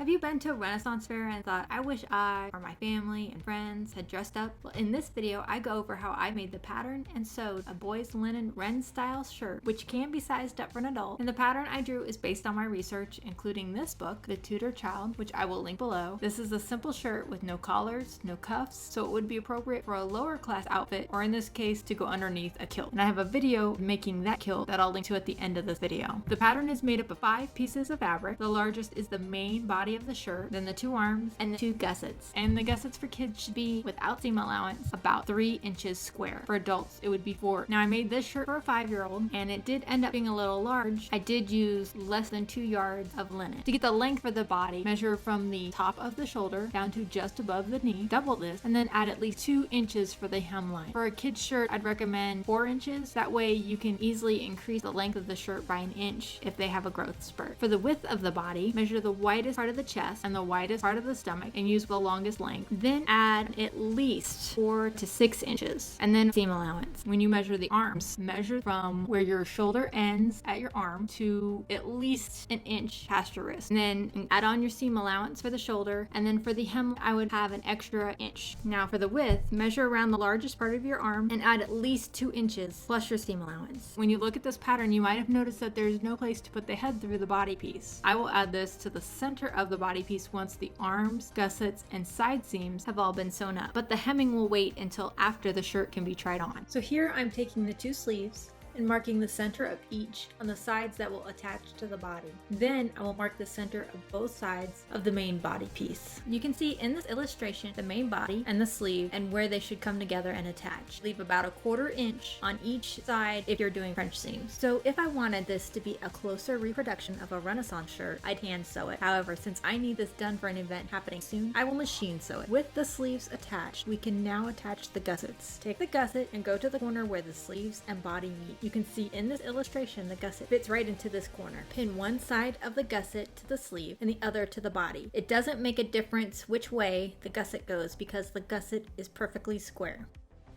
Have you been to a Renaissance fair and thought, I wish I or my family and friends had dressed up? Well, in this video, I go over how I made the pattern and sewed a boys linen Ren style shirt, which can be sized up for an adult. And the pattern I drew is based on my research, including this book, The Tudor Child, which I will link below. This is a simple shirt with no collars, no cuffs, so it would be appropriate for a lower class outfit, or in this case, to go underneath a kilt. And I have a video making that kilt that I'll link to at the end of this video. The pattern is made up of 5 pieces of fabric. The largest is the main body of the shirt, then the 2 arms, and the 2 gussets. And the gussets for kids should be, without seam allowance, about 3 inches square. For adults, it would be 4. Now I made this shirt for a 5-year-old, and it did end up being a little large. I did use less than 2 yards of linen. To get the length for the body, measure from the top of the shoulder down to just above the knee, double this, and then add at least 2 inches for the hemline. For a kid's shirt, I'd recommend 4 inches. That way you can easily increase the length of the shirt by 1 inch if they have a growth spurt. For the width of the body, measure the widest part of the chest and the widest part of the stomach and use the longest length. Then add at least 4 to 6 inches, and then seam allowance. When you measure the arms, measure from where your shoulder ends at your arm to at least 1 inch past your wrist. And then add on your seam allowance for the shoulder, and then for the hem, I would have an extra inch. Now for the width, measure around the largest part of your arm and add at least 2 inches plus your seam allowance. When you look at this pattern, you might have noticed that there's no place to put the head through the body piece. I will add this to the center of the body piece once the arms, gussets, and side seams have all been sewn up, but the hemming will wait until after the shirt can be tried on. So here I'm taking the 2 sleeves and marking the center of each on the sides that will attach to the body. Then I will mark the center of both sides of the main body piece. You can see in this illustration the main body and the sleeve and where they should come together and attach. Leave about 1/4 inch on each side if you're doing French seams. So if I wanted this to be a closer reproduction of a Renaissance shirt, I'd hand sew it. However, since I need this done for an event happening soon, I will machine sew it. With the sleeves attached, we can now attach the gussets. Take the gusset and go to the corner where the sleeves and body meet. You can see in this illustration the gusset fits right into this corner. Pin one side of the gusset to the sleeve and the other to the body. It doesn't make a difference which way the gusset goes because the gusset is perfectly square.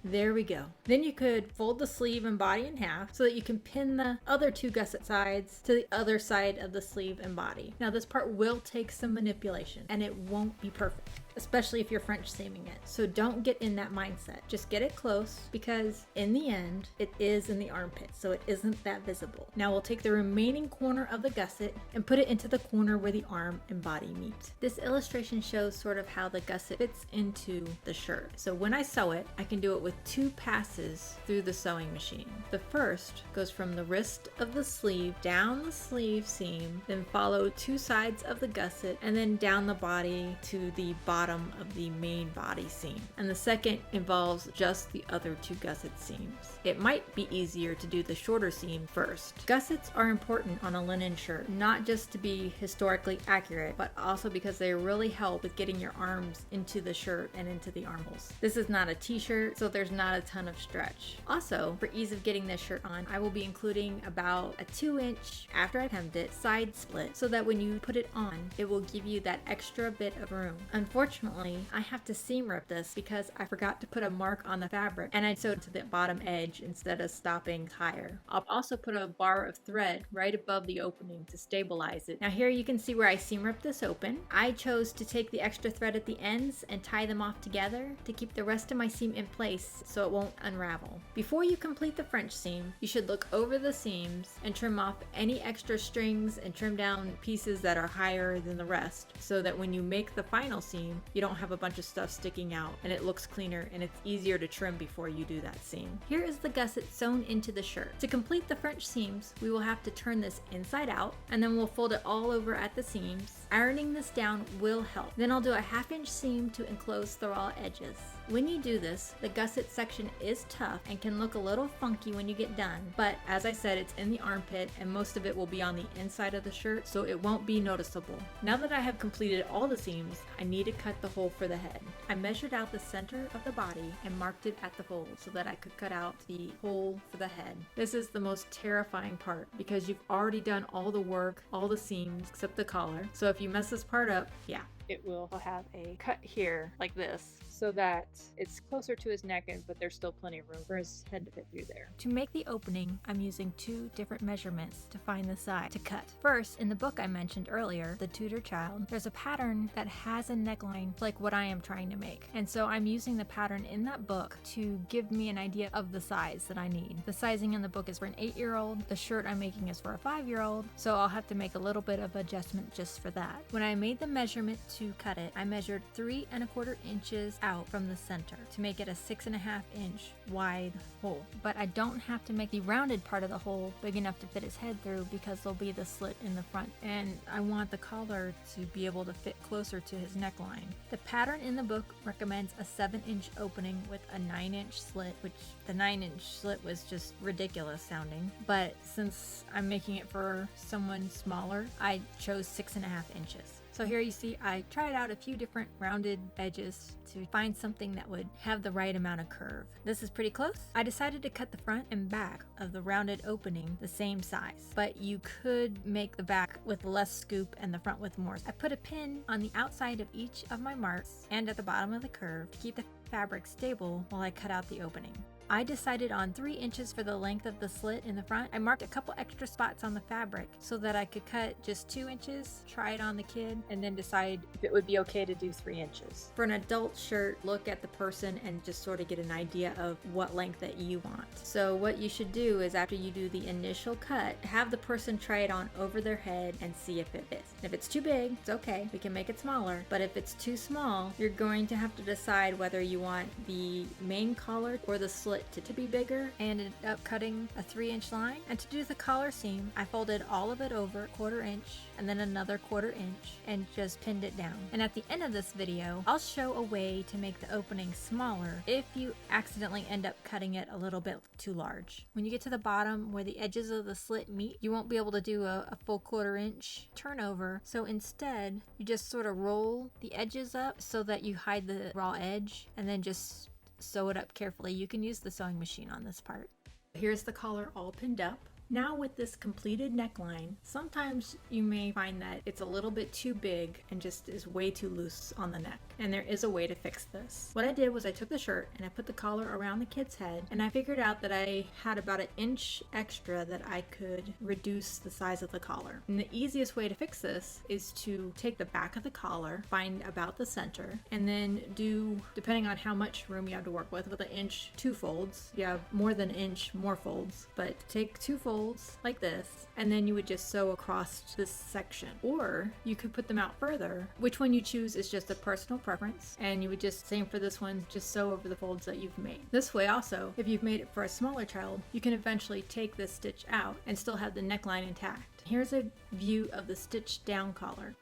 There we go. Then you could fold the sleeve and body in half so that you can pin the other 2 gusset sides to the other side of the sleeve and body. Now this part will take some manipulation and it won't be perfect, especially if you're French seaming it. So don't get in that mindset. Just get it close because in the end, it is in the armpit, so it isn't that visible. Now we'll take the remaining corner of the gusset and put it into the corner where the arm and body meet. This illustration shows sort of how the gusset fits into the shirt. So when I sew it, I can do it with 2 passes through the sewing machine. The first goes from the wrist of the sleeve down the sleeve seam, then follow 2 sides of the gusset, and then down the body to the bottom of the main body seam. And the second involves just the other 2 gusset seams. It might be easier to do the shorter seam first. Gussets are important on a linen shirt, not just to be historically accurate, but also because they really help with getting your arms into the shirt and into the armholes. This is not a t-shirt, so there's not a ton of stretch. Also, for ease of getting this shirt on, I will be including about a 2-inch, after I've hemmed it, side split so that when you put it on, it will give you that extra bit of room. Unfortunately, I have to seam rip this because I forgot to put a mark on the fabric and I sewed to the bottom edge instead of stopping higher. I'll also put a bar of thread right above the opening to stabilize it. Now here you can see where I seam ripped this open. I chose to take the extra thread at the ends and tie them off together to keep the rest of my seam in place so it won't unravel. Before you complete the French seam, you should look over the seams and trim off any extra strings and trim down pieces that are higher than the rest so that when you make the final seam, you don't have a bunch of stuff sticking out and it looks cleaner and it's easier to trim before you do that seam. Here is the gusset sewn into the shirt. To complete the French seams, we will have to turn this inside out and then we'll fold it all over at the seams. Ironing this down will help. Then I'll do a 1/2-inch seam to enclose the raw edges. When you do this, the gusset section is tough and can look a little funky when you get done, but as I said, it's in the armpit and most of it will be on the inside of the shirt, so it won't be noticeable. Now that I have completed all the seams, I need to cut the hole for the head. I measured out the center of the body and marked it at the hole so that I could cut out the hole for the head. This is the most terrifying part because you've already done all the work, all the seams except the collar, so if you mess this part up, yeah, it will have a cut here like this so that it's closer to his neck, but there's still plenty of room for his head to fit through there. To make the opening, I'm using 2 different measurements to find the size to cut. First, in the book I mentioned earlier, The Tutor Child, there's a pattern that has a neckline like what I am trying to make. And so I'm using the pattern in that book to give me an idea of the size that I need. The sizing in the book is for an 8-year-old. The shirt I'm making is for a 5-year-old. So I'll have to make a little bit of adjustment just for that. When I made the measurement to cut it, I measured 3 1/4 inches out from the center to make it a 6.5 inch wide hole. But I don't have to make the rounded part of the hole big enough to fit his head through because there'll be the slit in the front. And I want the collar to be able to fit closer to his neckline. The pattern in the book recommends a 7-inch opening with a 9-inch slit, which the 9-inch slit was just ridiculous sounding. But since I'm making it for someone smaller, I chose 6.5 inches. So here you see I tried out a few different rounded edges to find something that would have the right amount of curve. This is pretty close. I decided to cut the front and back of the rounded opening the same size, but you could make the back with less scoop and the front with more. I put a pin on the outside of each of my marks and at the bottom of the curve to keep the fabric stable while I cut out the opening. I decided on 3 inches for the length of the slit in the front. I marked a couple extra spots on the fabric so that I could cut just 2 inches, try it on the kid, and then decide if it would be okay to do 3 inches. For an adult shirt, look at the person and just sort of get an idea of what length that you want. So what you should do is after you do the initial cut, have the person try it on over their head and see if it fits. If it's too big, it's okay, we can make it smaller. But if it's too small, you're going to have to decide whether you want the main collar or the slit to be bigger, and ended up cutting a 3-inch line. And to do the collar seam, I folded all of it over 1/4 inch and then another 1/4 inch and just pinned it down. And at the end of this video, I'll show a way to make the opening smaller if you accidentally end up cutting it a little bit too large. When you get to the bottom where the edges of the slit meet, you won't be able to do a full 1/4 inch turnover. So instead, you just sort of roll the edges up so that you hide the raw edge and then just sew it up carefully. You can use the sewing machine on this part. Here's the collar all pinned up. Now with this completed neckline, sometimes you may find that it's a little bit too big and just is way too loose on the neck. And there is a way to fix this. What I did was I took the shirt and I put the collar around the kid's head, and I figured out that I had about 1 inch extra that I could reduce the size of the collar. And the easiest way to fix this is to take the back of the collar, find about the center, and then do, depending on how much room you have to work with 1 inch, 2 folds. You have more than 1 inch, more folds, but take 2 folds like this, and then you would just sew across this section. Or you could put them out further. Which one you choose is just a personal preference, and you would just, same for this one, just sew over the folds that you've made. This way also, if you've made it for a smaller child, you can eventually take this stitch out and still have the neckline intact. Here's a view of the stitched down collar.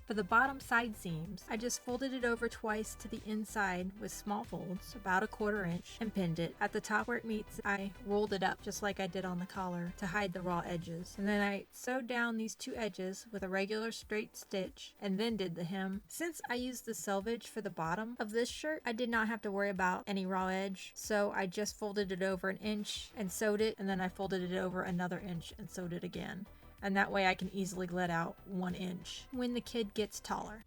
For the bottom side seams, I just folded it over twice to the inside with small folds, about 1/4 inch, and pinned it. At the top where it meets, I rolled it up just like I did on the collar to hide the raw edges. And then I sewed down these 2 edges with a regular straight stitch and then did the hem. Since I used the selvage for the bottom of this shirt, I did not have to worry about any raw edge, so I just folded it over 1 inch and sewed it, and then I folded it over another inch and sewed it again. And that way I can easily let out 1 inch when the kid gets taller.